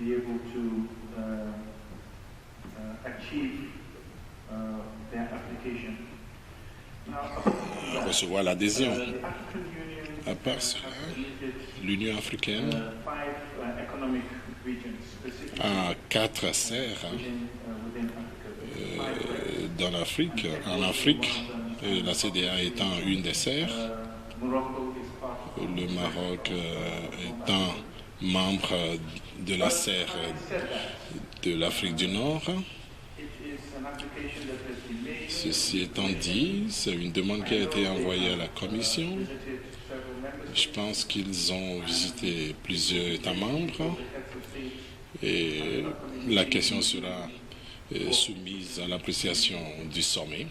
be able to achieve their application. Recevoir l'adhésion. À part cela, l'Union africaine a 4 serres dans l'Afrique, en Afrique, la CEDEAO étant une des serres, le Maroc étant membre de la serre de l'Afrique du Nord. Ceci étant dit, c'est une demande qui a été envoyée à la Commission. Je pense qu'ils ont visité plusieurs États membres et la question sera soumise à l'appréciation du sommet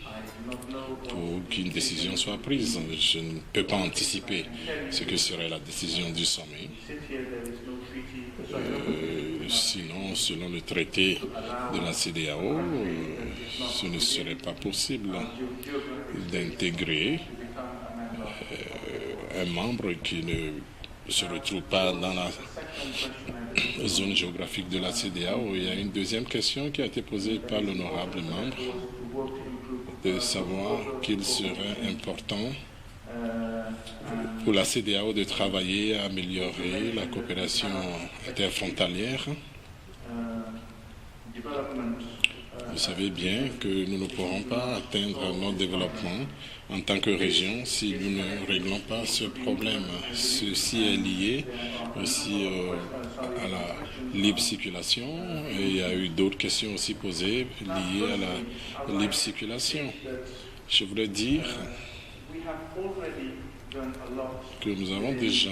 pour qu'une décision soit prise. Je ne peux pas anticiper ce que serait la décision du sommet. Sinon, selon le traité de la CEDEAO, ce ne serait pas possible d'intégrer un membre qui ne se retrouve pas dans la zone géographique de la CEDEAO. Il y a une deuxième question qui a été posée par l'honorable membre de savoir qu'il serait important pour la CEDEAO de travailler à améliorer la coopération interfrontalière. Vous savez bien que nous ne pourrons pas atteindre notre développement en tant que région si nous ne réglons pas ce problème. Ceci est lié aussi à la libre circulation et il y a eu d'autres questions aussi posées liées à la libre circulation. Je voudrais dire que nous avons déjà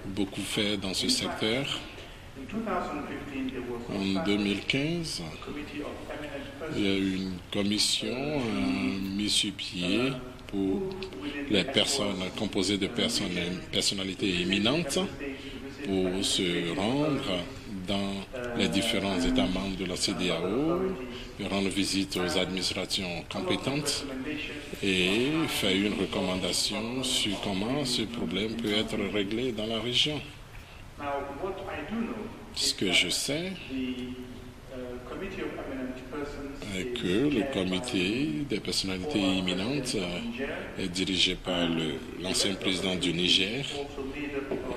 beaucoup fait dans ce secteur. En 2015, il y a eu une commission mise sur pied pour les personnes composées de personnalités éminentes pour se rendre dans les différents États membres de la CEDEAO, rendre visite aux administrations compétentes et faire une recommandation sur comment ce problème peut être réglé dans la région. Ce que je sais est que le comité des personnalités imminentes est dirigé par l'ancien président du Niger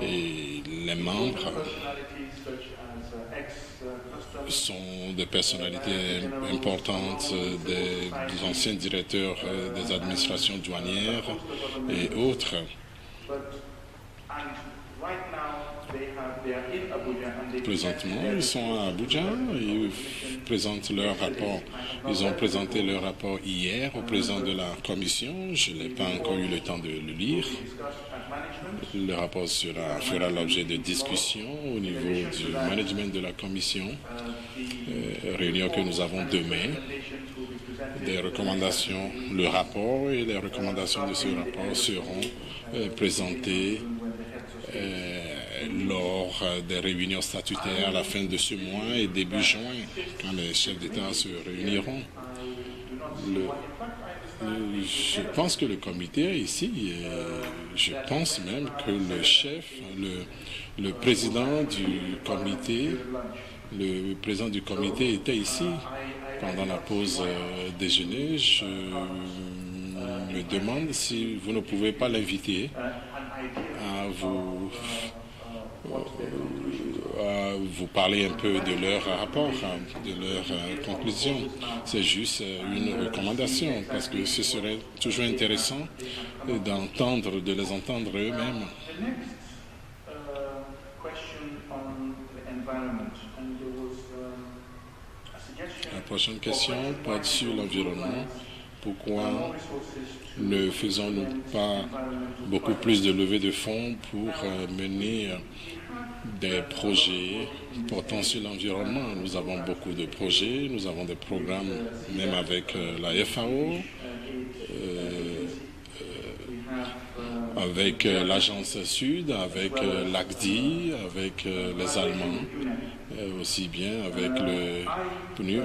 et les membres sont des personnalités importantes, des anciens directeurs des administrations douanières et autres. Présentement, ils sont à Abuja et ils présentent leur rapport. Ils ont présenté leur rapport hier au président de la commission. Je n'ai pas encore eu le temps de le lire. Le rapport fera l'objet de discussions au niveau du management de la commission, réunion que nous avons demain. Des recommandations, le rapport et les recommandations de ce rapport seront présentées lors des réunions statutaires à la fin de ce mois et début juin, quand les chefs d'État se réuniront. Je pense que le comité ici, je pense même que le chef, le président du comité était ici pendant la pause déjeuner. Je me demande si vous ne pouvez pas l'inviter à vous parler un peu de leur rapport, de leurs conclusions. C'est juste une recommandation, parce que ce serait toujours intéressant de les entendre eux-mêmes. La prochaine question porte sur l'environnement. Pourquoi ne faisons-nous pas beaucoup plus de levée de fonds pour mener des projets portant sur l'environnement? Nous avons beaucoup de projets, nous avons des programmes même avec la FAO, avec l'Agence Sud, avec l'ACDI, avec les Allemands, aussi bien avec le PNUD.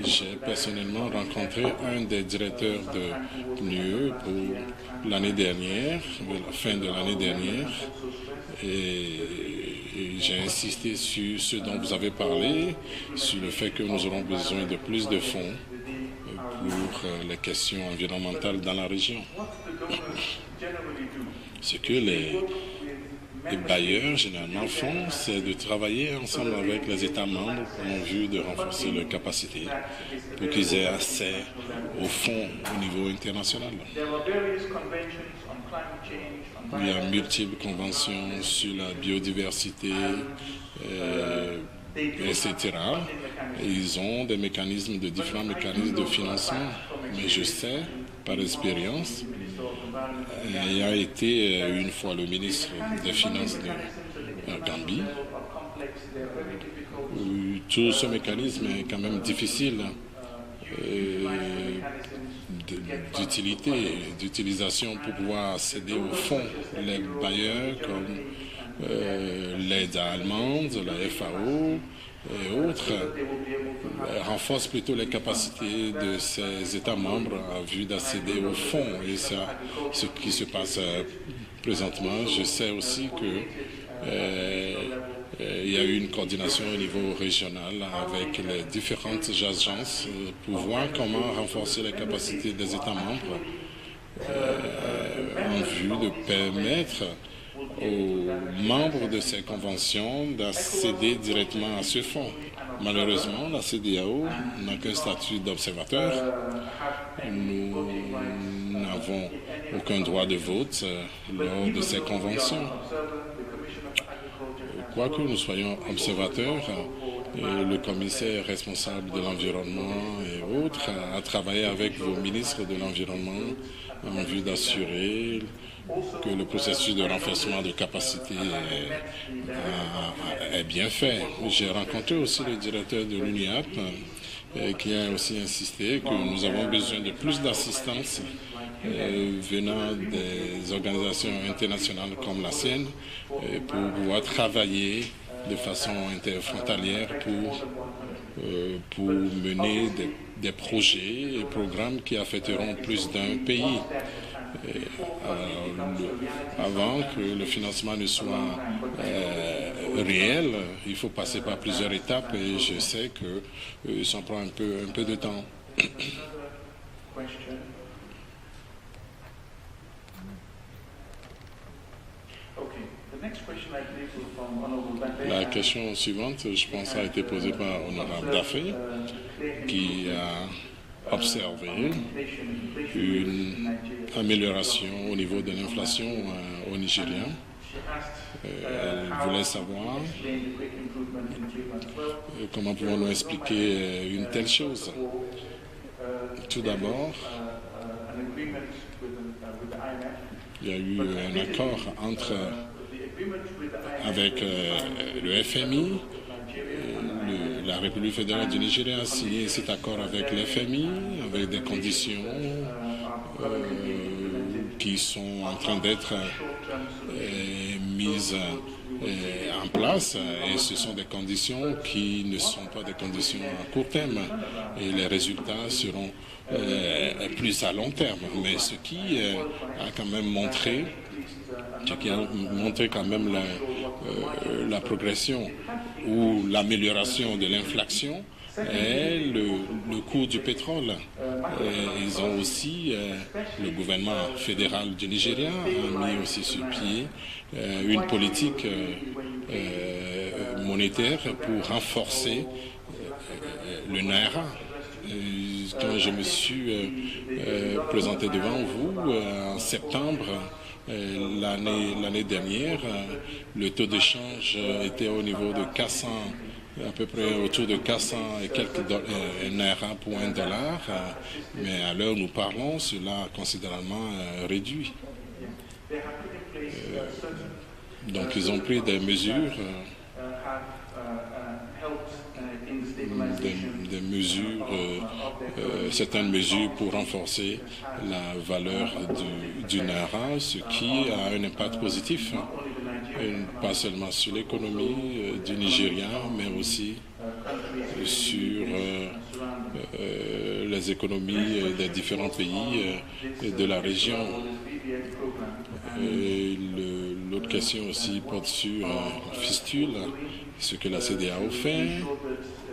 J'ai personnellement rencontré un des directeurs de PNUE pour l'année dernière, la fin de l'année dernière, et j'ai insisté sur ce dont vous avez parlé, sur le fait que nous aurons besoin de plus de fonds pour les questions environnementales dans la région. Ce que les bailleurs généralement font, c'est de travailler ensemble avec les États membres en vue de renforcer leurs capacités pour qu'ils aient accès aux fonds au niveau international. Il y a multiples conventions sur la biodiversité, etc. Et ils ont des mécanismes, de différents mécanismes de financement. Mais je sais, par expérience, ayant été une fois le ministre des Finances de Gambie, tout ce mécanisme est quand même difficile d'utilisation pour pouvoir accéder aux fonds. Les bailleurs comme l'aide allemande, la FAO et autres renforcent plutôt les capacités de ces États membres en vue d'accéder aux fonds. Et ça, ce qui se passe présentement, je sais aussi que il y a eu une coordination au niveau régional avec les différentes agences pour voir comment renforcer les capacités des États membres en vue de permettre aux membres de ces conventions d'accéder directement à ce fonds. Malheureusement, la CEDEAO n'a qu'un statut d'observateur. Nous n'avons aucun droit de vote lors de ces conventions. Quoique nous soyons observateurs, le commissaire responsable de l'environnement et autres a travaillé avec vos ministres de l'environnement en vue d'assurer que le processus de renforcement de capacité est bien fait. J'ai rencontré aussi le directeur de l'UNIAP qui a aussi insisté que nous avons besoin de plus d'assistance venant des organisations internationales comme la sienne pour pouvoir travailler de façon interfrontalière pour mener des projets et programmes qui affecteront plus d'un pays. Avant que le financement ne soit réel, il faut passer par plusieurs étapes et je sais que ça prend un peu de temps. La question suivante, je pense, a été posée par Honorable Daffé, qui a observé une amélioration au niveau de l'inflation au Nigeria. Elle voulait savoir comment pouvons-nous expliquer une telle chose. Tout d'abord, il y a eu un accord avec le FMI. La République fédérale du Nigeria a signé cet accord avec le FMI, avec des conditions qui sont en train d'être mises en place. Et ce sont des conditions qui ne sont pas des conditions à court terme. Et les résultats seront plus à long terme. Mais ce qui a quand même montré quand même la progression ou l'amélioration de l'inflation est le coût du pétrole. Ils ont aussi, le gouvernement fédéral du Nigeria a mis aussi sur pied une politique monétaire pour renforcer le Naira. Quand je me suis présenté devant vous en septembre, l'année dernière, le taux d'échange était au niveau de 400, à peu près autour de 400 et quelques naira pour $1. Mais à l'heure où nous parlons, cela a considérablement réduit. Donc ils ont pris des mesures, certaines mesures pour renforcer la valeur du Naira, ce qui a un impact positif, pas seulement sur l'économie du Nigeria, mais aussi sur les économies des différents pays de la région. L'autre question aussi porte sur Fistule, ce que la CEDEAO fait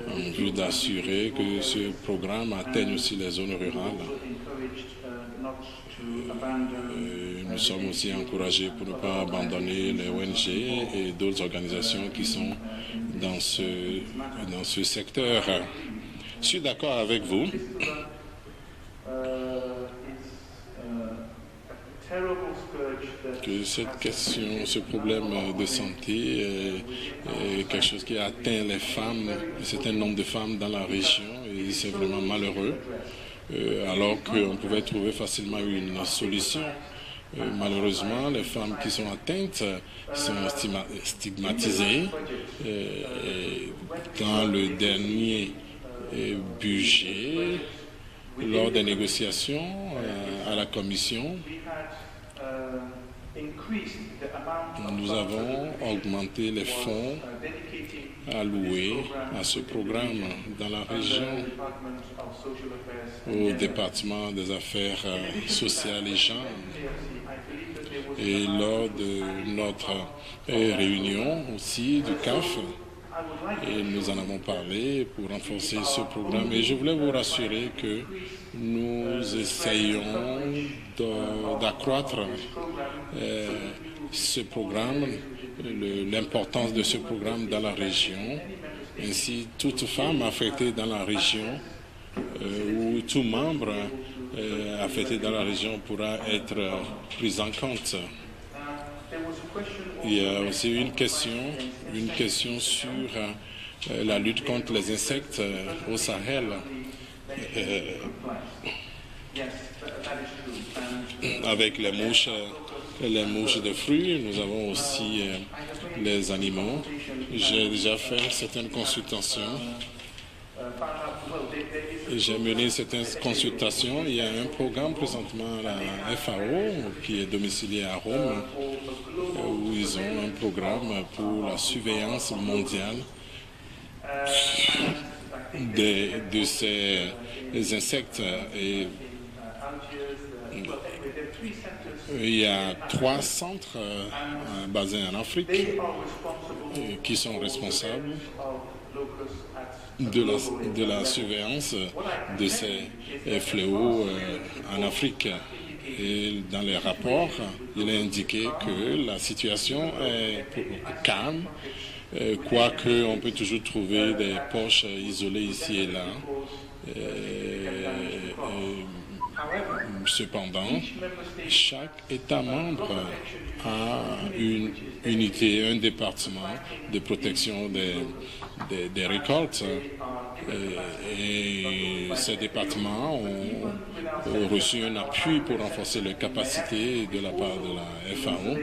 en vue d'assurer que ce programme atteigne aussi les zones rurales. Nous sommes aussi encouragés pour ne pas abandonner les ONG et d'autres organisations qui sont dans ce secteur. Je suis d'accord avec vous. Que cette question, ce problème de santé est quelque chose qui atteint les femmes, un certain nombre de femmes dans la région, et c'est vraiment malheureux, alors qu'on pouvait trouver facilement une solution. Malheureusement, les femmes qui sont atteintes sont stigmatisées. Dans le dernier budget, lors des négociations à la Commission, nous avons augmenté les fonds alloués à ce programme dans la région au département des affaires sociales et genres. Et lors de notre réunion aussi du CAF, et nous en avons parlé pour renforcer ce programme. Et je voulais vous rassurer que nous essayons d'accroître ce programme, l'importance de ce programme dans la région. Ainsi, toute femme affectée dans la région ou tout membre affecté dans la région pourra être pris en compte. Il y a aussi une question sur la lutte contre les insectes au Sahel. Avec les mouches de fruits, nous avons aussi les animaux. J'ai déjà fait certaines consultations. J'ai mené certaines consultations. Il y a un programme présentement à la FAO qui est domicilié à Rome, où ils ont un programme pour la surveillance mondiale de ces insectes. Et il y a 3 centres basés en Afrique qui sont responsables de la surveillance de ces fléaux en Afrique. Et dans les rapports, il est indiqué que la situation est calme, quoique on peut toujours trouver des poches isolées ici et là. Cependant, chaque État membre a une unité, un département de protection des récoltes. Et ces départements ont reçu un appui pour renforcer leurs capacités de la part de la FAO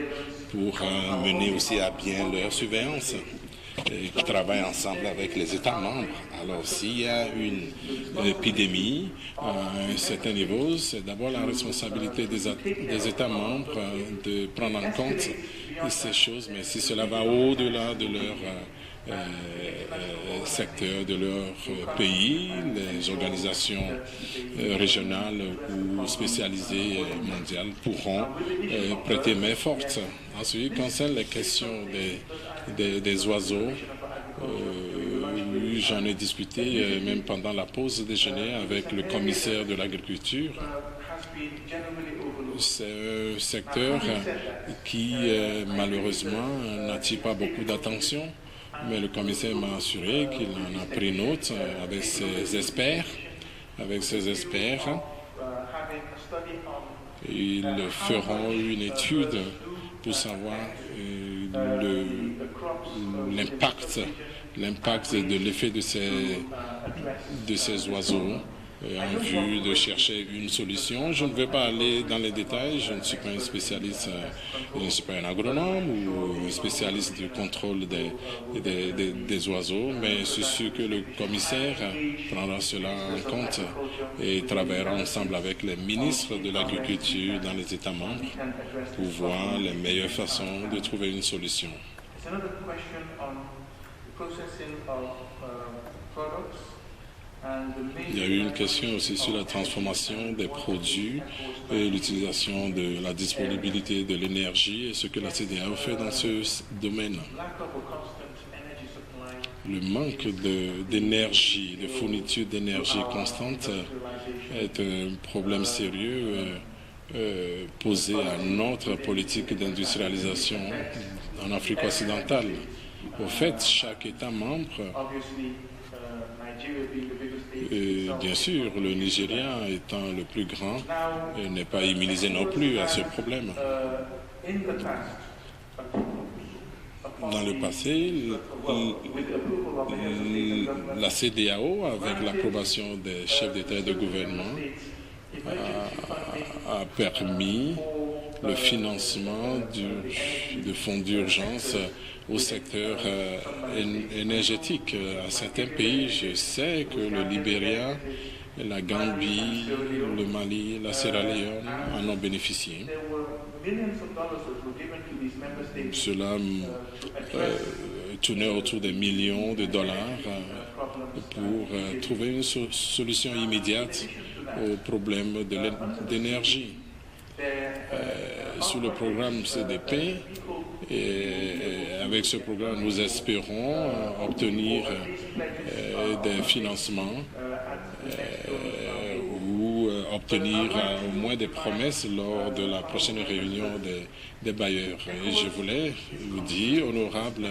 pour mener aussi à bien leur surveillance, et qui travaillent ensemble avec les États membres. Alors, s'il y a une épidémie à un certain niveau, c'est d'abord la responsabilité des États membres de prendre en compte ces choses, mais si cela va au-delà de leur secteur, de leur pays, les organisations régionales ou spécialisées mondiales pourront prêter main forte. En ce qui concerne les questions des oiseaux, j'en ai discuté même pendant la pause déjeuner avec le commissaire de l'agriculture. C'est un secteur qui malheureusement n'attire pas beaucoup d'attention, mais le commissaire m'a assuré qu'il en a pris note avec ses experts. Ils feront une étude pour savoir l'impact de l'effet de ces oiseaux en vue de chercher une solution. Je ne vais pas aller dans les détails, je ne suis pas un spécialiste, je ne suis pas un agronome ou un spécialiste du contrôle des oiseaux, mais c'est sûr que le commissaire prendra cela en compte et travaillera ensemble avec les ministres de l'agriculture dans les États membres pour voir les meilleures façons de trouver une solution. Il y a eu une question aussi sur la transformation des produits et l'utilisation de la disponibilité de l'énergie et ce que la CEDEAO fait dans ce domaine. Le manque d'énergie, de fourniture d'énergie constante est un problème sérieux posé à notre politique d'industrialisation en Afrique occidentale. Au fait, chaque État membre, bien sûr, le Nigeria étant le plus grand, n'est pas immunisé non plus à ce problème. Dans le passé, la CEDEAO, avec l'approbation des chefs d'État et de gouvernement, a permis le financement de fonds d'urgence au secteur énergétique. À certains pays, je sais que le Libéria, la Gambie, le Mali, la Sierra Leone en ont bénéficié. Cela tournait autour des millions de dollars pour trouver une solution immédiate au problème d'énergie. Sous le programme CDP, et avec ce programme, nous espérons obtenir des financements ou obtenir au moins des promesses lors de la prochaine réunion des bailleurs. Et je voulais vous dire, honorable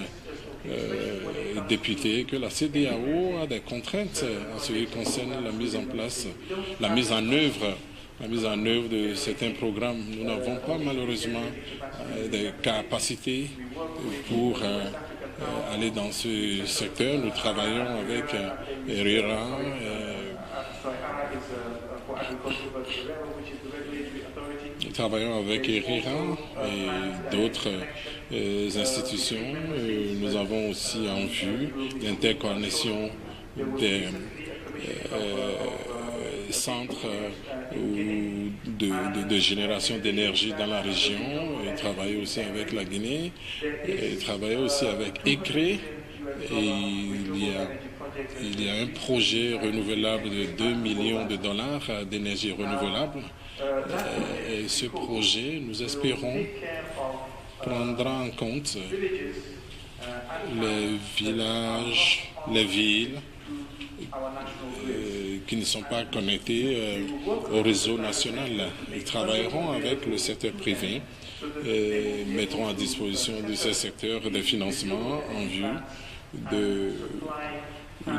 député, que la CEDEAO a des contraintes en ce qui concerne la mise en œuvre de certains programmes. Nous n'avons pas malheureusement des capacités pour aller dans ce secteur. Nous travaillons avec RIRA, et d'autres institutions. Nous avons aussi en vue l'interconnexion des centres de génération d'énergie dans la région, et travailler aussi avec la Guinée, et travailler aussi avec ECRE. Et il y a un projet renouvelable de 2 millions de dollars d'énergie renouvelable. Et ce projet, nous espérons, prendra en compte les villages, les villes qui ne sont pas connectés au réseau national. Ils travailleront avec le secteur privé et mettront à disposition de ce secteur des financements en vue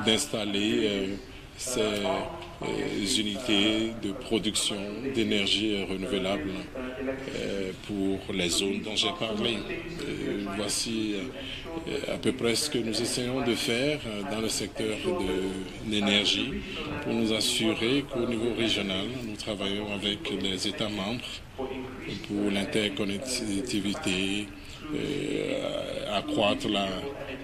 d'installer ces unités de production d'énergie renouvelable pour les zones dont j'ai parlé. Voici à peu près ce que nous essayons de faire dans le secteur de l'énergie pour nous assurer qu'au niveau régional, nous travaillons avec les États membres pour l'interconnectivité, accroître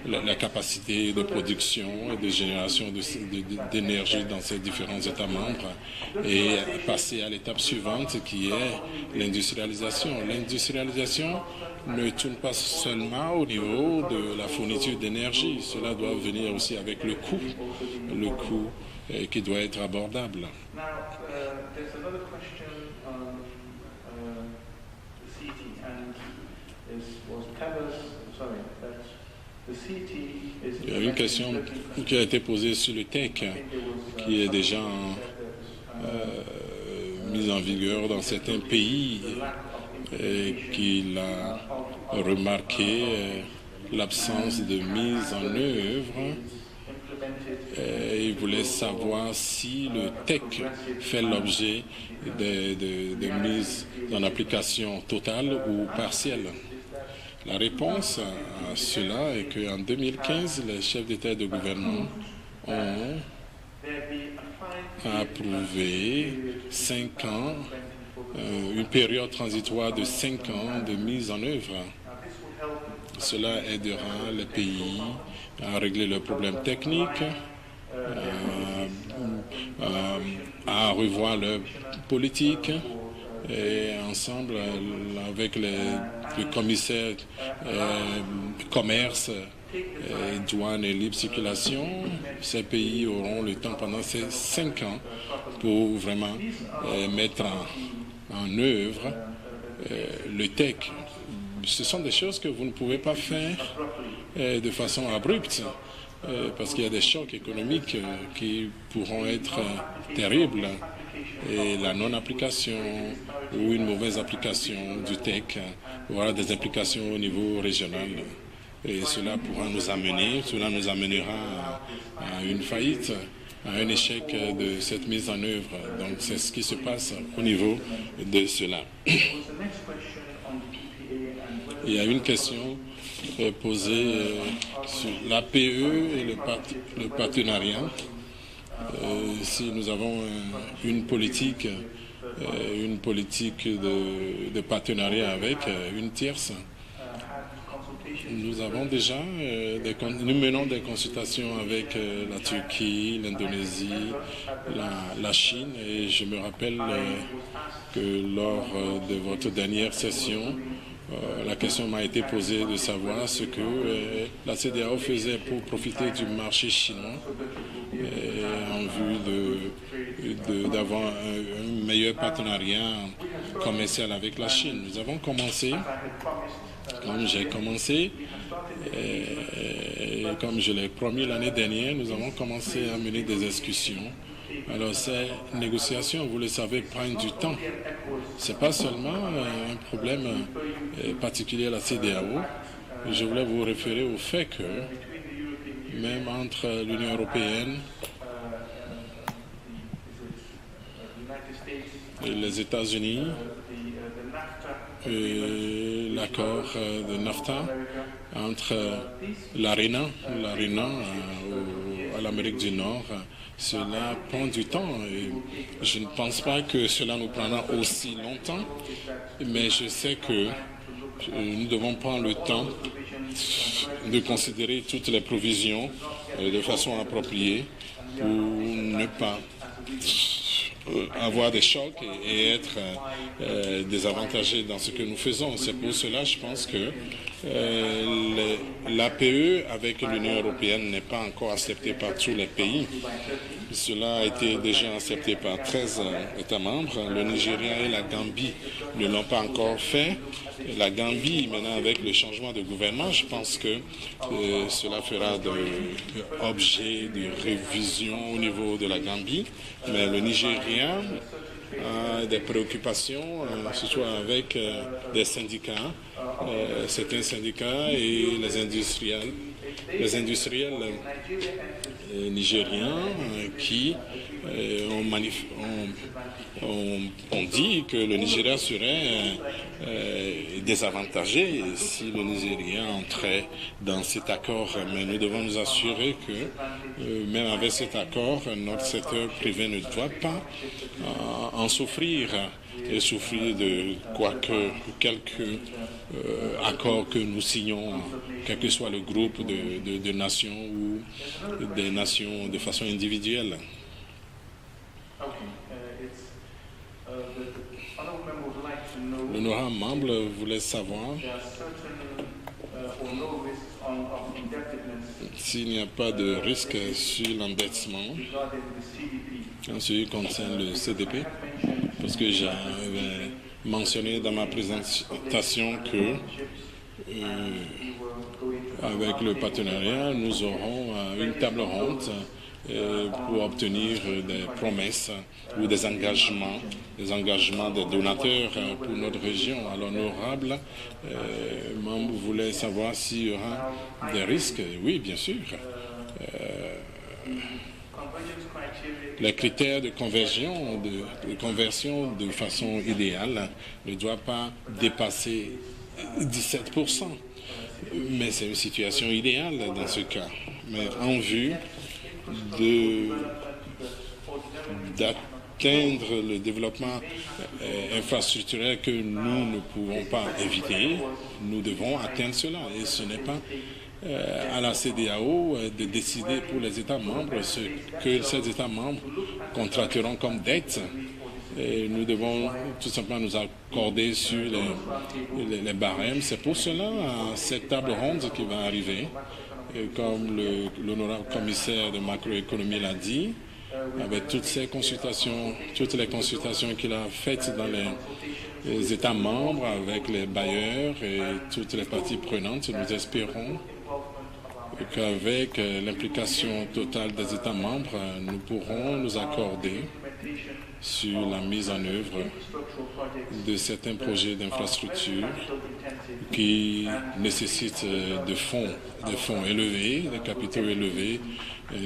la capacité de production et de génération d'énergie dans ces différents États membres et passer à l'étape suivante qui est l'industrialisation. L'industrialisation ne tourne pas seulement au niveau de la fourniture d'énergie, cela doit venir aussi avec le coût qui doit être abordable. Il y a une question qui a été posée sur le TEC, qui est déjà mise en vigueur dans certains pays et qu'il a remarqué l'absence de mise en œuvre. Il voulait savoir si le TEC fait l'objet de mise en application totale ou partielle. La réponse à cela est qu'en 2015, les chefs d'État et de gouvernement ont approuvé 5 ans, une période transitoire de 5 ans de mise en œuvre. Cela aidera les pays à régler leurs problèmes techniques, à revoir leur politique. Et ensemble, avec le commissaire commerce douane et libre circulation, ces pays auront le temps pendant ces 5 ans pour vraiment mettre en œuvre le TEC. Ce sont des choses que vous ne pouvez pas faire de façon abrupte, parce qu'il y a des chocs économiques qui pourront être terribles. Et la non-application ou une mauvaise application du TEC aura des implications au niveau régional. Et cela nous amènera à une faillite, à un échec de cette mise en œuvre. Donc c'est ce qui se passe au niveau de cela. Il y a une question posée sur l'APE et le partenariat. Si nous avons une politique de partenariat avec une tierce, nous avons déjà, nous menons des consultations avec la Turquie, l'Indonésie, la Chine, et je me rappelle que lors de votre dernière session, la question m'a été posée de savoir ce que la CEDEAO faisait pour profiter du marché chinois en vue d'avoir un meilleur partenariat commercial avec la Chine. Nous avons commencé, comme j'ai commencé, et comme je l'ai promis l'année dernière, nous avons commencé à mener des discussions. Alors ces négociations, vous le savez, prennent du temps. Ce n'est pas seulement un problème particulier à la CEDEAO. Je voulais vous référer au fait que même entre l'Union européenne et les États-Unis, l'accord de NAFTA entre l'ARENA à l'Amérique du Nord, cela prend du temps. Et je ne pense pas que cela nous prendra aussi longtemps, mais je sais que nous devons prendre le temps de considérer toutes les provisions de façon appropriée pour ne pas avoir des chocs et être désavantagés dans ce que nous faisons. C'est pour cela, je pense que l'APE avec l'Union européenne n'est pas encore accepté par tous les pays. Cela a été déjà accepté par 13 États membres. Le Nigeria et la Gambie ne l'ont pas encore fait. La Gambie, maintenant avec le changement de gouvernement, je pense que cela fera l'objet de révision au niveau de la Gambie. Mais le Nigeria a des préoccupations, surtout avec des syndicats, certains syndicats et les industriels nigériens qui ont dit que le Nigeria serait désavantagé si le Nigeria entrait dans cet accord. Mais nous devons nous assurer que même avec cet accord, notre secteur privé ne doit pas en souffrir et souffrir de quelque accord que nous signons, quel que soit le groupe de nations ou des nations de façon individuelle. L'honorable membre voulait savoir s'il n'y a pas de risque sur l'endettement en ce qui concerne le CDP, parce que j'avais mentionné dans ma présentation que avec le partenariat, nous aurons une table ronde pour obtenir des promesses ou des engagements des donateurs pour notre région. Alors, l'honorable membre voulait savoir s'il y aura des risques. Oui, bien sûr. Les critères de conversion de façon idéale ne doivent pas dépasser 17%. Mais c'est une situation idéale dans ce cas. Mais en vue d'atteindre le développement infrastructurel que nous ne pouvons pas éviter, nous devons atteindre cela. Et ce n'est pas à la CEDEAO de décider pour les États membres ce que ces États membres contracteront comme dette. Et nous devons tout simplement nous accorder sur les barèmes. C'est pour cela, cette table ronde qui va arriver, Et comme l'honorable commissaire de macroéconomie l'a dit, avec toutes les consultations qu'il a faites dans les États membres, avec les bailleurs et toutes les parties prenantes, nous espérons qu'avec l'implication totale des États membres, nous pourrons nous accorder sur la mise en œuvre de certains projets d'infrastructure qui nécessitent de fonds élevés, de capitaux élevés,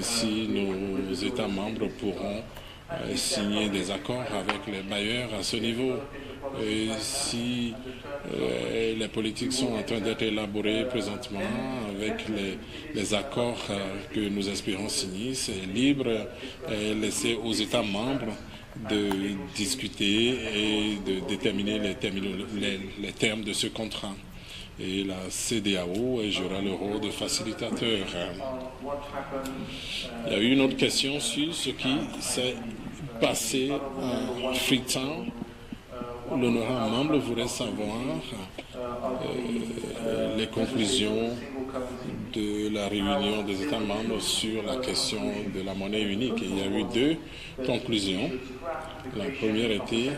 si nos États membres pourront signer des accords avec les bailleurs à ce niveau. Et si les politiques sont en train d'être élaborées présentement avec les accords que nous espérons signer, c'est libre et laissé aux États membres de discuter et de déterminer les termes de ce contrat. Et la CEDEAO jouera le rôle de facilitateur. Il y a eu une autre question sur ce qui s'est passé à Freetown. L'honorable membre voudrait savoir les conclusions de la réunion des États membres sur la question de la monnaie unique. Il y a eu deux conclusions. La première était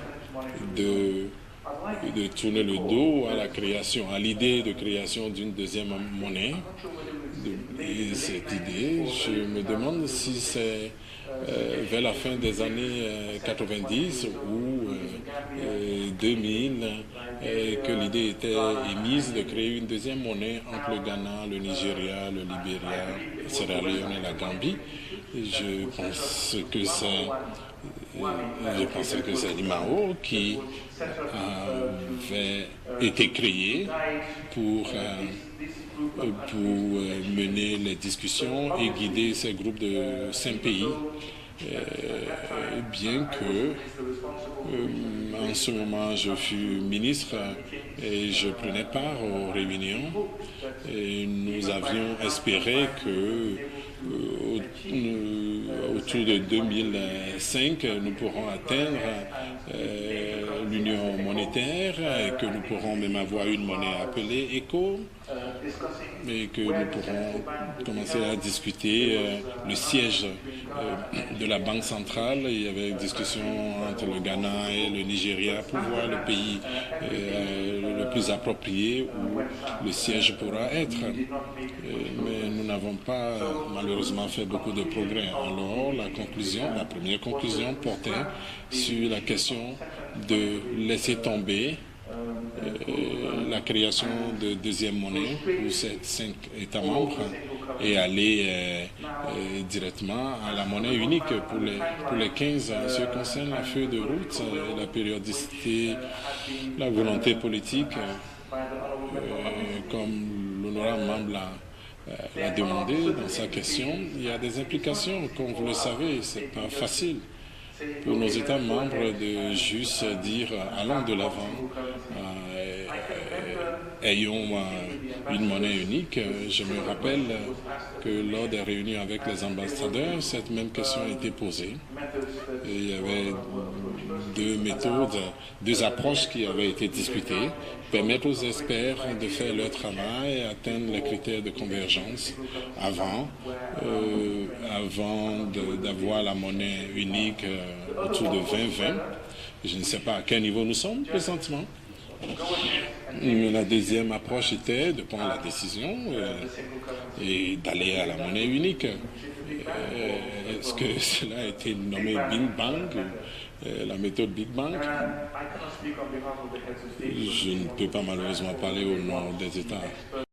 de tourner le dos à la création, à l'idée de création d'une deuxième monnaie. Et cette idée, je me demande si c'est vers la fin des années 90 ou 2000 que l'idée était émise de créer une deuxième monnaie entre le Ghana, le Nigeria, le Libéria, Sierra Leone et la Gambie. Je pense que c'est l'IMAO qui avait été créé pour mener les discussions et guider ces groupes de 5 pays, bien que en ce moment je fus ministre et je prenais part aux réunions et nous avions espéré que autour de 2005 nous pourrons atteindre l'union monétaire et que nous pourrons même avoir une monnaie appelée ECO et que nous pourrons commencer à discuter le siège de la Banque centrale. Il y avait une discussion entre le Ghana et le Nigeria pour voir le pays le plus approprié où le siège pourra être. Mais nous n'avons pas malheureusement fait beaucoup de progrès. Alors la première conclusion portait sur la question de laisser tomber la création de deuxième monnaie pour ces 5 États membres et aller directement à la monnaie unique pour les 15. En ce qui concerne la feuille de route, la périodicité, la volonté politique, comme l'honorable membre l'a demandé dans sa question, il y a des implications, comme vous le savez, c'est pas facile pour nos États membres de juste dire allons de l'avant, ayons une monnaie unique. Je me rappelle que lors des réunions avec les ambassadeurs, cette même question a été posée. Et il y avait deux méthodes, deux approches qui avaient été discutées. Permettre aux experts de faire leur travail et atteindre les critères de convergence avant d'avoir la monnaie unique autour de 2020. Je ne sais pas à quel niveau nous sommes présentement. La deuxième approche était de prendre la décision et d'aller à la monnaie unique. Est-ce que cela a été nommé Big Bang, la méthode Big Bang? Je ne peux pas malheureusement parler au nom des États.